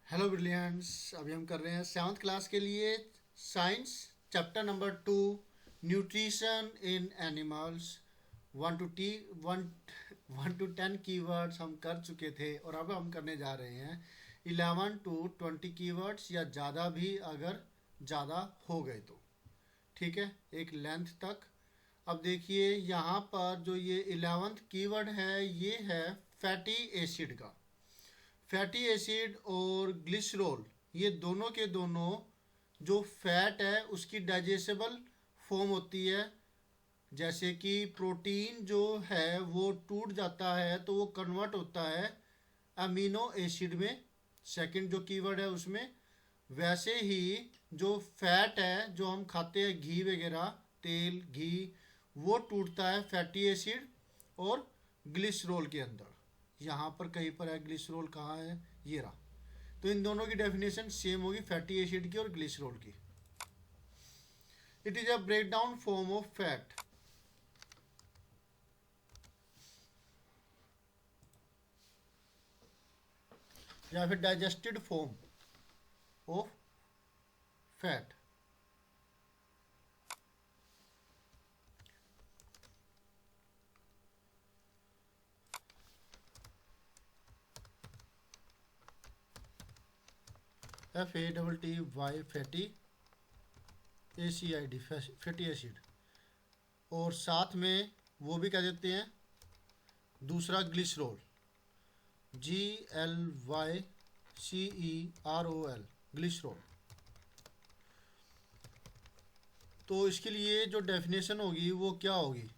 Hello brilliants. अभी हम कर रहे हैं सेवन्थ क्लास के लिए science chapter number 2, nutrition in animals. One two T one 1 to 10 keywords हम कर चुके थे और अब हम करने जा रहे हैं 11 to 20 कीवर्ड्स, या ज़्यादा भी अगर ज़्यादा हो गए तो। ठीक है, एक लेंथ तक। अब देखिए यहाँ पर जो ये 11th कीवर्ड है ये है फैटी एसिड का। फैटी एसिड और ग्लिसरॉल, ये दोनों के दोनों जो फैट है उसकी डाइजेस्टेबल फॉर्म होती है। जैसे कि प्रोटीन जो है वो टूट जाता है तो वो कन्वर्ट होता है अमीनो एसिड में, सेकंड जो कीवर्ड है उसमें। वैसे ही जो फैट है जो हम खाते हैं, घी वगैरह, तेल घी, वो टूटता है फैटी एसिड और ग्लिसरॉल के अंदर। यहाँ पर कहीं पर है ग्लिसरॉल, कहाँ है, ये रहा। तो इन दोनों की डेफिनेशन सेम होगी, फैटी एसिड की और ग्लिसरॉल की। It is a break down form of fat. या फिर digested form of fat. FATTY, fatty, ACID fatty acid. और साथ में वो भी कह देते हैं दूसरा ग्लिसरॉल, GLYCEROL, ग्लिसरॉल। तो इसके लिए जो डेफिनेशन होगी वो क्या होगी?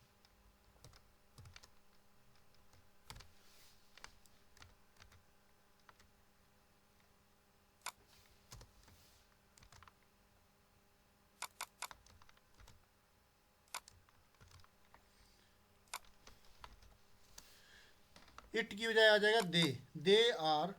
इट की बजाय आ जाएगा they are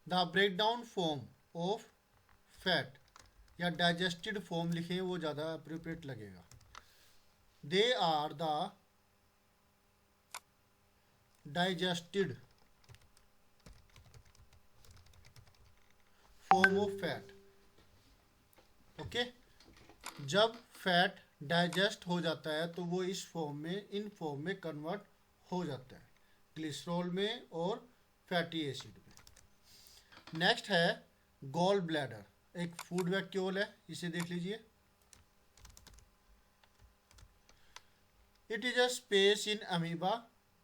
the break down form of fat, या डाइजेस्टेड फॉर्म लिखें वो ज़्यादा अप्रोप्रिएट लगेगा। They are the digested form of fat. Okay, जब फैट डाइजेस्ट हो जाता है तो वो इस फॉर्म में, इन फॉर्म में कन्वर्ट हो जाता है, ग्लिसरॉल में और फैटी एसिड में। नेक्स्ट है गॉल ब्लैडर, एक फूड वैक्यूल है, इसे देख लीजिए। It is a space in amoeba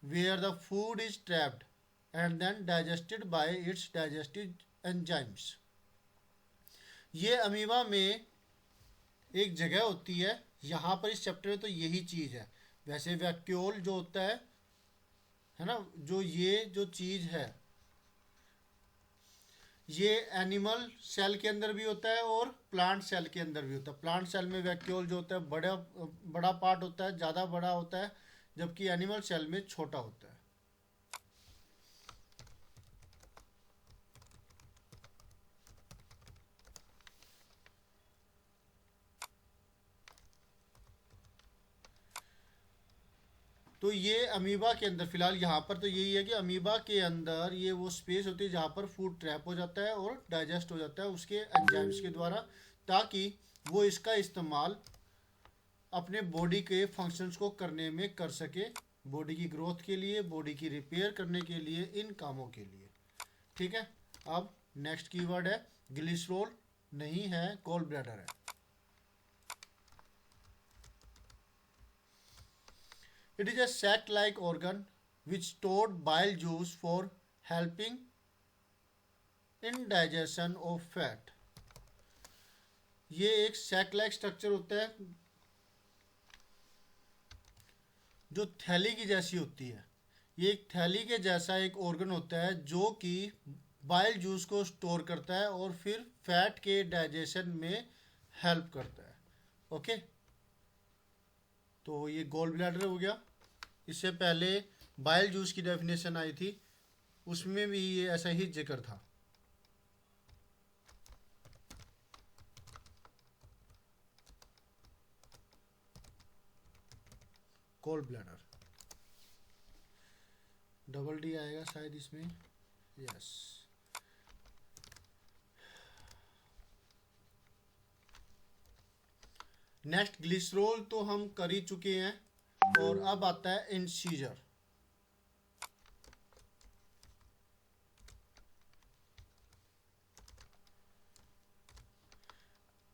where the food is trapped and then digested by its digestive enzymes. ये अमीबा में एक जगह होती है, यहाँ पर इस चैप्टर में तो यही चीज़ है। वैसे वैक्यूल जो होता है ना, जो ये जो चीज़ है ये एनिमल सेल के अंदर भी होता है और प्लांट सेल के अंदर भी होता है। प्लांट सेल में वैक्यूल जो होता है बड़ा बड़ा पार्ट होता है, ज़्यादा बड़ा होता है, जबकि एनिमल सेल में छोटा होता है। तो ये अमीबा के अंदर, फिलहाल यहाँ पर तो यही है कि अमीबा के अंदर ये वो स्पेस होती है जहाँ पर फूड ट्रैप हो जाता है और डाइजेस्ट हो जाता है उसके एंजाइम्स के द्वारा, ताकि वो इसका इस्तेमाल अपने बॉडी के फंक्शंस को करने में कर सके, बॉडी की ग्रोथ के लिए, बॉडी की रिपेयर करने के लिए, इन कामों के लिए। ठीक है, अब नेक्स्ट कीवर्ड है ग्लिसरॉल, नहीं है गॉल ब्लैडर है। It is a sac like organ which stored bile juice for helping in digestion of fat। ये एक सैक लाइक स्ट्रक्चर होता है जो थैली की जैसी होती है। ये एक थैली के जैसा एक ऑर्गन होता है जो कि बाइल जूस को स्टोर करता है और फिर फैट के डाइजेशन में हेल्प करता है। ओके, तो ये गॉल ब्लैडर हो गया। इससे पहले बाइल जूस की डेफिनेशन आई थी, उसमें भी ये ऐसा ही जिक्र था। गोल ब्लैडर, डबल डी आएगा शायद इसमें, यस। नेक्स्ट ग्लिसरोल तो हम कर ही चुके हैं, और अब आता है incisor.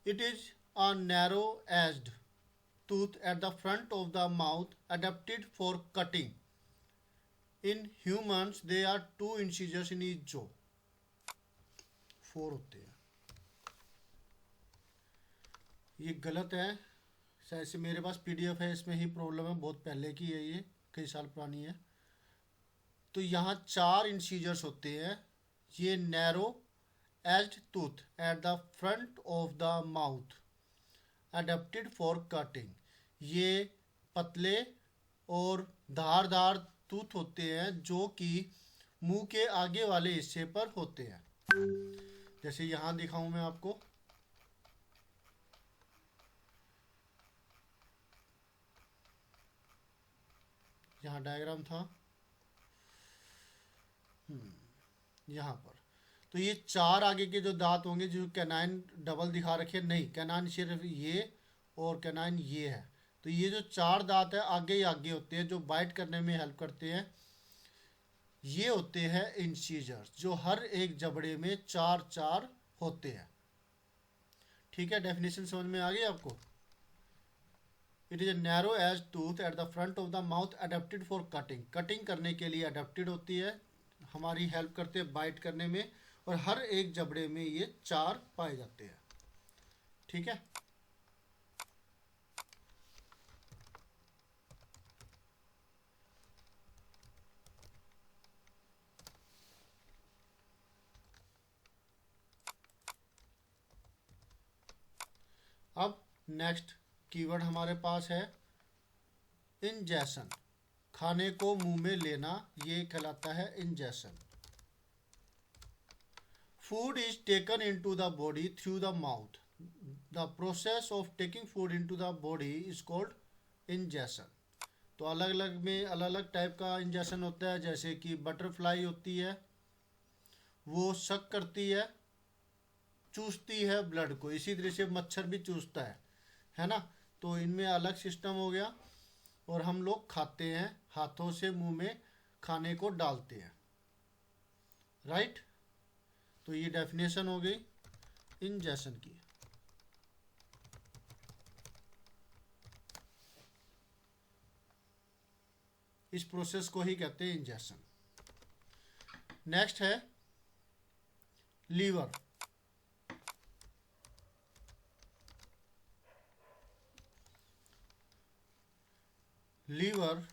It is a narrow aged tooth at the front of the mouth adapted for cutting. In humans there are 2 incisors in each jaw, 4 होते हैं। ये गलत है, शायद से मेरे पास पीडीएफ है, इसमें ही प्रॉब्लम है, बहुत पहले की है, ये कई साल पुरानी है। तो यहाँ 4 इंसीजर्स होते हैं। ये narrow aged tooth at the front of the mouth adapted for cutting, ये पतले और धारदार टूथ होते हैं जो कि मुंह के आगे वाले हिस्से पर होते हैं। जैसे यहाँ दिखाऊं मैं आपको, यहाँ डायग्राम था, यहाँ पर। तो ये 4 आगे के जो दांत होंगे, जो कैनाइन डबल दिखा रखे, नहीं, कैनाइन सिर्फ ये और कैनाइन ये है। तो ये जो 4 दांत है आगे ही आगे होते हैं, जो बाइट करने में हेल्प करते हैं, ये होते हैं इंसीजर्स, जो हर एक जबड़े में 4 होते हैं। ठीक है, डेफिनेशन समझ में आ गई आपको। It is a narrow edge tooth at the front of the mouth adapted for cutting, cutting करने के लिए अडेप्टेड होती है, हमारी हेल्प करते हैं बाइट करने में, और हर एक जबड़े में ये 4 पाए जाते हैं। ठीक है, अब नेक्स्ट कीवर्ड हमारे पास है इंजेशन, खाने को मुंह में लेना, ये कहलाता है ingestion. Food is taken into the body through the mouth, the process of taking food into the body is called ingestion. तो अलग अलग में अलग अलग टाइप का इंजेशन होता है, जैसे कि बटरफ्लाई होती है, वो सक करती है, चूसती है ब्लड को, इसी तरह से मच्छर भी चूसता है ना। तो इनमें अलग सिस्टम हो गया, और हम लोग खाते हैं, हाथों से मुंह में खाने को डालते हैं, राइट। तो ये डेफिनेशन हो गई इंजेशन की। इस प्रोसेस को ही कहते हैं इंजेशन। नेक्स्ट है liver. Liver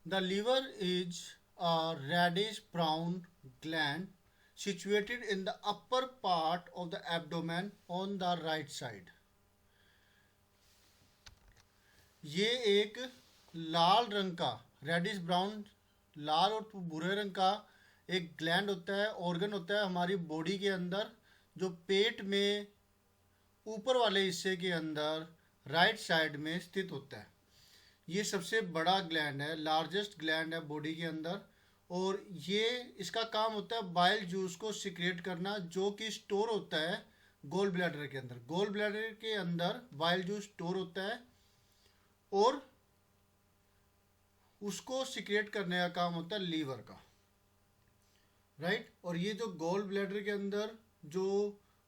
the liver is a reddish brown gland situated in the upper part of the abdomen on the right side. ये एक लाल रंग का, रेडिश ब्राउन, लाल और भूरे रंग का एक ग्लैंड होता है, ऑर्गन होता है हमारी बॉडी के अंदर, जो पेट में ऊपर वाले हिस्से के अंदर राइट साइड में स्थित होता है। ये सबसे बड़ा ग्लैंड है, लार्जेस्ट ग्लैंड है बॉडी के अंदर, और ये इसका काम होता है बाइल जूस को सिक्रेट करना, जो कि स्टोर होता है गोल ब्लैडर के अंदर। गोल ब्लैडर के अंदर बाइल जूस स्टोर होता है, और उसको सिक्रेट करने का काम होता है लीवर का, राइट। और ये जो गोल ब्लैडर के अंदर जो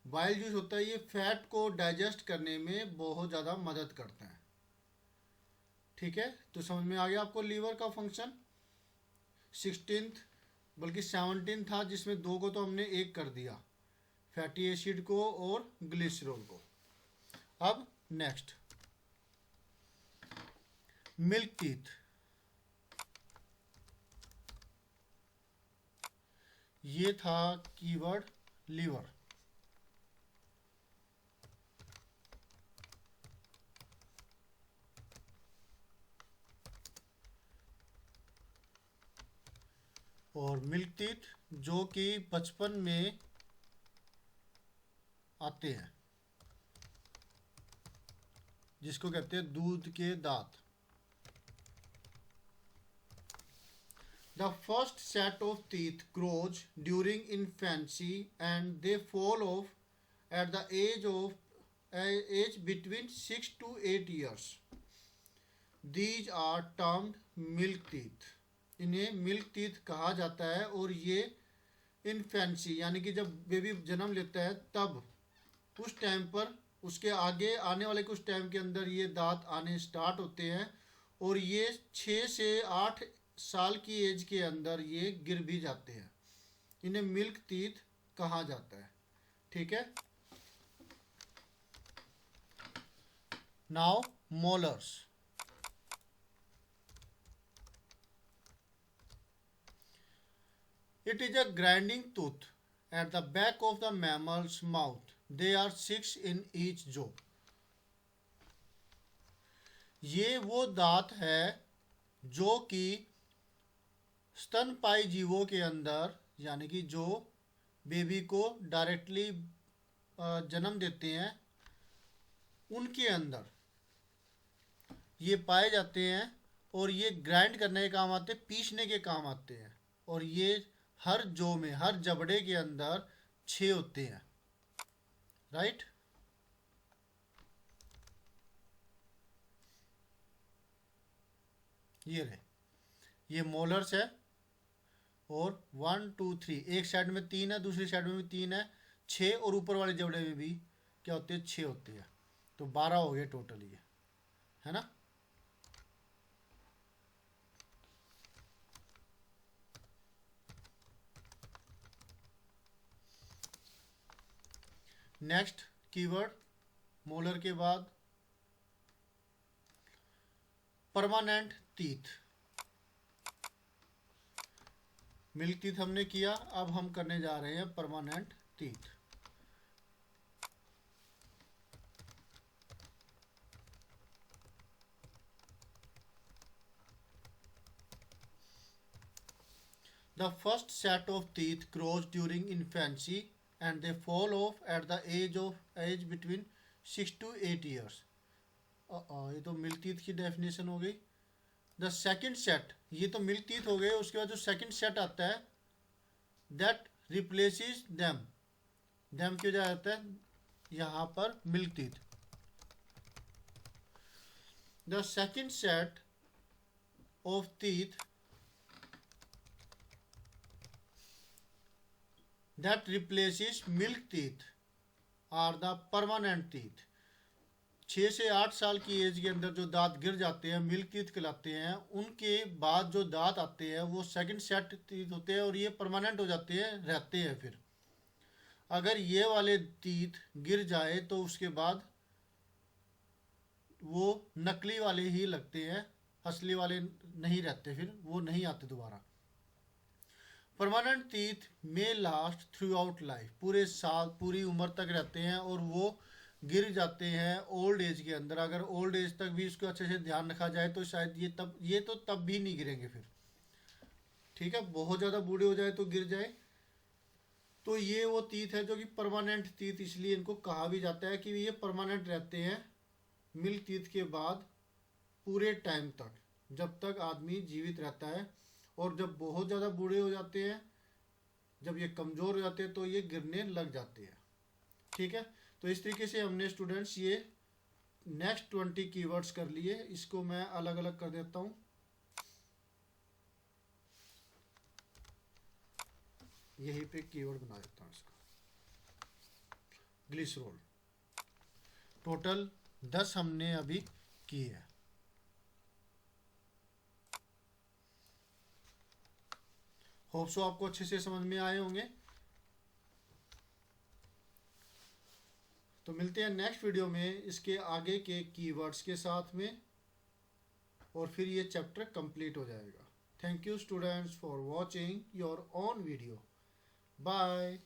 बाइल जूस होता है, ये फैट को डाइजेस्ट करने में बहुत ज़्यादा मदद करता है। ठीक है, तो समझ में आ गया आपको लीवर का फंक्शन। 16th बल्कि 17 था, जिसमें 2 को तो हमने एक कर दिया, फैटी एसिड को और ग्लिसरॉल को। अब नेक्स्ट मिल्क टीथ। ये था कीवर्ड लीवर। और मिल्क टीथ जो कि बचपन में आते हैं, जिसको कहते हैं दूध के दांत। The first set of teeth grows during infancy and they fall off at the age between 6 to 8 years. These are termed milk teeth. इन्हें मिल्क टीथ कहा जाता है और ये इन्फेंसी यानी कि जब बेबी जन्म लेता है तब उस टाइम पर उसके आगे आने वाले कुछ टाइम के अंदर ये दांत आने स्टार्ट होते हैं और ये 6 से 8 साल की एज के अंदर ये गिर भी जाते हैं। इन्हें मिल्क टीथ कहा जाता है। ठीक है। Now molars. It is a grinding tooth at the back of the mammal's mouth. They are 6 in each jaw. ये वो दांत है जो कि स्तनपायी जीवों के अंदर यानी कि जो बेबी को डायरेक्टली जन्म देते हैं उनके अंदर ये पाए जाते हैं और ये ग्राइंड करने के काम आते हैं, पीसने के काम आते हैं। और ये हर जो में हर जबड़े के अंदर 6 होते हैं। राइट। ये रहे, ये मोलर्स है और 1 2 3 एक साइड में 3 है, दूसरी साइड में भी 3 है, 6 और ऊपर वाले जबड़े में भी क्या होते हैं 6 होते हैं। तो 12 हो गए टोटल ये, है ना। नेक्स्ट कीवर्ड मोलर के बाद परमानेंट टीथ। मिल्क टीथ हमने किया, अब हम करने जा रहे हैं permanent teeth. The first set of teeth grows during infancy and they fall off at the age between 6 to 8 years. ये तो मिल्क टीथ की डेफिनेशन हो गई। द सेकेंड सेट, ये तो मिल्क टीथ हो गए। उसके बाद जो सेकेंड सेट आता है दैट रिप्लेसेस देम, देम की वजह आता है यहाँ पर milk teeth. The second set of teeth that replaces milk teeth are the permanent teeth. 6 से 8 साल की एज के अंदर जो दांत गिर जाते हैं मिल्क टीथ कहलाते हैं। उनके बाद जो दांत आते हैं वो सेकंड सेट टीथ होते हैं और ये परमानेंट हो जाते हैं, रहते हैं। फिर अगर ये वाले टीथ गिर जाए तो उसके बाद वो नकली वाले ही लगते हैं, असली वाले नहीं रहते, फिर वो नहीं आते दोबारा। परमानेंट टीथ में लास्ट थ्रू आउट लाइफ, पूरे साल पूरी उम्र तक रहते हैं और वो गिर जाते हैं ओल्ड एज के अंदर। अगर ओल्ड एज तक भी इसको अच्छे से ध्यान रखा जाए तो शायद ये तो तब भी नहीं गिरेंगे फिर। ठीक है, बहुत ज़्यादा बूढ़े हो जाए तो गिर जाए। तो ये वो टीथ है जो कि परमानेंट टीथ, इसलिए इनको कहा भी जाता है कि ये परमानेंट रहते हैं मिल्क टीथ के बाद पूरे टाइम तक, जब तक आदमी जीवित रहता है। और जब बहुत ज़्यादा बूढ़े हो जाते हैं, जब ये कमज़ोर हो जाते हैं तो ये गिरने लग जाते हैं। ठीक है, तो इस तरीके से हमने स्टूडेंट्स ये नेक्स्ट 20 कीवर्ड्स कर लिए। इसको मैं अलग अलग कर देता हूँ। यहीं पे कीवर्ड बना देता हूँ इसका। ग्लिसरॉल टोटल 10 हमने अभी किए हैं। होप सो आपको अच्छे से समझ में आए होंगे। तो मिलते हैं नेक्स्ट वीडियो में इसके आगे के कीवर्ड्स के साथ में और फिर ये चैप्टर कंप्लीट हो जाएगा। Thank you students for watching your own video. Bye.